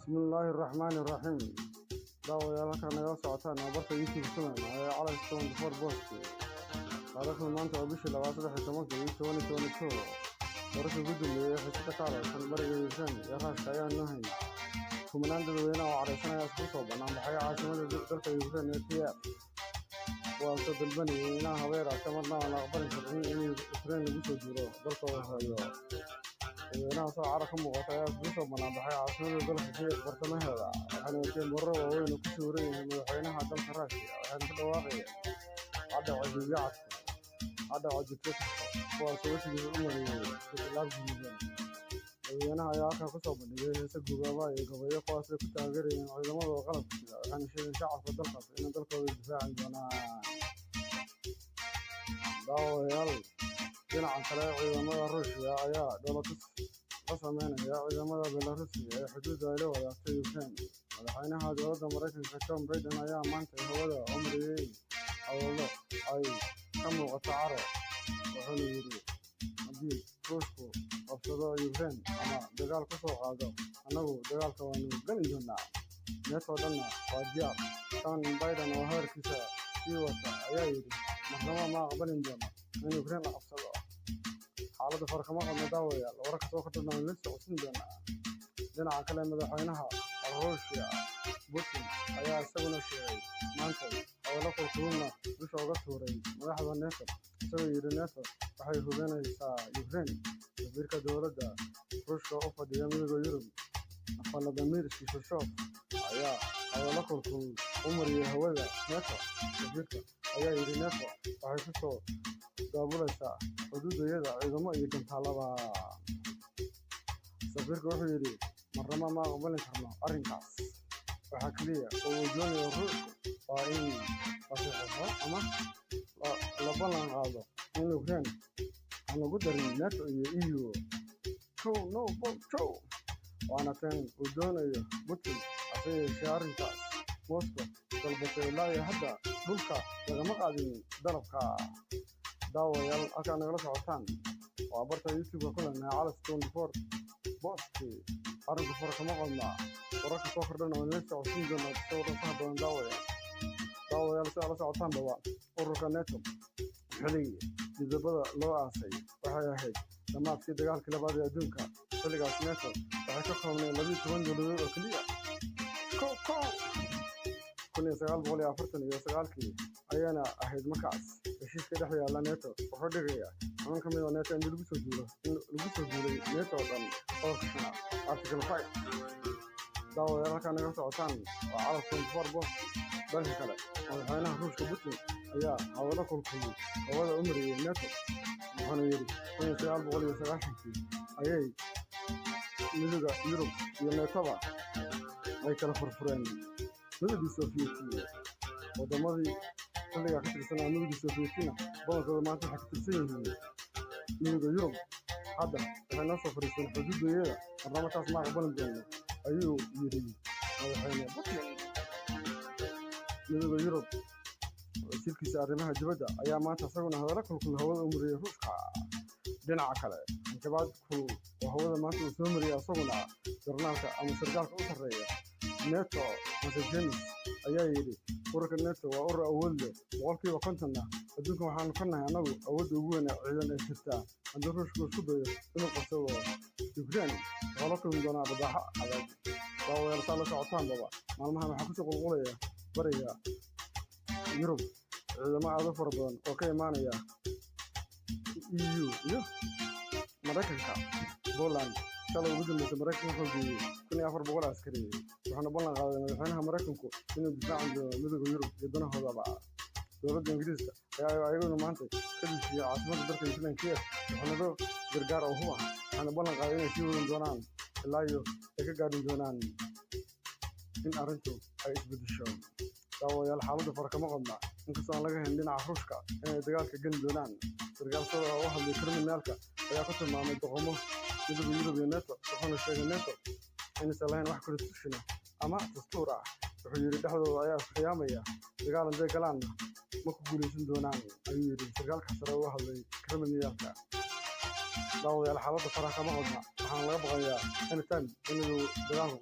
بسم الله الرحمن الرحيم. داو يا لك أنا وسعتنا برت يوتيوب سنة على ستون فور بوست. هذا ما أنت أبيش لو أصلح تمك يوتيوب شو. برت الفيديو اللي حسيت على كان بري يزن يا خاش كيان نهين. كمان عندنا وين وعرسنا يسقطوا بنا بحياة عاصمة الدولة يوكرين نتيا. وأنت البني هنا هويرة تمرنا على أخبار يوكرين اللي بيسجلوا دولة أنا صار عركم وقتها بيسوا من بحي عاصمة الدولة في برطمان هذا أنا كان مرة وين وكسورين من حينها دم خراشي أنا في الواقع عدا عجيبات عدا عجيبات وسويت الأمر في الأرض أنا يا أخي كسب من يسقوا بابا يقبل قاصر كتاجرين على ما غلط أنا شيء شعب في الدلقة إن الدلقة بالدفاع عندنا داو يلا جنا عن طريق ما روسيا يا دولة قسمين يا عندما بيلاروسيا حدود إلى ويا يوكرين الحين هذا دولة مريكان كم بيدنا يا مانت هو عمري أو لا أي كم وقت عرب وحنا يري أبي روسكو أفضل يوكرين أنا دجال كسر هذا أنا هو دجال كوانو جنجنا نسودنا فاجيا كان بيدنا وهر كيسا يوكا يا يري ما قبل نجنا من يوكرين أفضل حالة فرق ما قد داوية ورك توقتنا من لسه وسندنا دنا على كلام مدحينها روسيا بوتين أيها سبنا شيء مانتي أو لا كلنا بس وقت وري مدحوا الناس سوي الناس بحي هجنا يسا يوكرين تبرك دولة دا روسيا أوفا ديامي غيرهم أفعل دمير شيشوف أيها أو لا كل عمري هوذا ناسا تبرك أيها الناس بحي كسو دابوليسا حدوديدا ciidamo iyo gantaallada safiirka wuxuu yiri marnaba ma aqbalin karno arrinkaas waxa kaliya oo wajoonayo ruushku waa in la saxo ama la ballan qaado in Ukraine aan lagu darin NATO iyo EU no waana tan uu doonayo Putin asay arrinkaas Moscow dalbatay ilaa hadda dhulka lagama qaadin dalabka داويال أكان نقول سعطان وعبرت يوتيوب كلنا على ستون فور بوستي أرد فرق ما قلنا ورك توخرنا من لسه وسين جنا تصور صاحب داويال سأل سعطان بوا وركناتهم حلي إذا بدأ لو عصي وحيا هيك لما في دجال كلا بعد يدونك تلقى سناتهم وحكوا من الذي تمنوا له كلية كو كل سجال بقولي أفرتني سجال كي أيانا أحد مكاس الشيء كده هي على ناتو وحده جاية أنا كمان ناتو عندي لبس وجوله ناتو كان أوكشنا أرتكل 5 داو يلا كان يقص عطان وعلى فور بوس بس كلا وهنا هروش كبتني أيا هذا كل هذا عمري ناتو وأنا يري كل سجال بقولي سجال شيء أيي نلقى يوروب يلا تبع أي كلا فرفرين نلقى السوفيتي ودمري xilliga ka tirsanaa midowga Soviyetina boqorkooda maanta waxa ka tirsan yihiin midowga Yurub hadda waxay noo soo fariisteen xuduudeeda barnaamijkaas ma aqbalin doono ayuu yiri madaxweyne Putin midowga Yurub wasiirkiisa arrimaha dibadda ayaa maanta isaguna hadallo kulkul hawada u mariyay Ruushka dhinaca kale intabaad ku hawada maanta uu soo mariyay isaguna jarnaalka ama sargaalka u sarreeya NATO Macedonia ayaa yiri ururka NATO waa urur awood leh boqolkiiba 50 adduunka waxaan ka nahay anagu awood ugu weyn ciidan ee jirta haddii Ruushku isku dayo inuu qabsado Ukraine wala kulmi doona badaha adag daawayaal sala socotaan baba maalmahan waxa ku soo qulqulaya bariga Yurub ciidamo aad u fara badan oo ka imaanaya EU iyo Mareykanka Poland shalay ugu dambeysay Mareykanka wuxuu 1400 askari waxaana ballan qaaday madaxweynaha Mareykanku inuu difaaco midowga Yurub iyo danahoodaba dowladda Ingiriiska ayaa ayaguna maanta ka dhigay caasimada dalka Ukraine Kiev waxaana gargaar oo huwa waxaana ballan qaaday inay sii wadin doonaan ilaa iyo ay ka gaadhin doonaan in arrintu ay isbedesho daawayaal xaaladda farqa ma qabna inkastoo aan laga helin dhinaca Ruushka inay dagaalka geli doonaan gargaartada oo hadlay kriminaalka ayaa ku tilmaamay doqomo midowga Yurub iyo NATO waxaana sheegay NATO in salayn wax kala tushina ama dastuur ah wuxuu yiri dhaxdooda ayaa qiyaamaya dagaalan day galaan ma ku guuleysan doonaan ayuu yiri sargaalka sare oo hadlay kriminaalka daawayaal xaaladda farqa ma qabna waxaan laga baqayaa in tan inuu dagaalku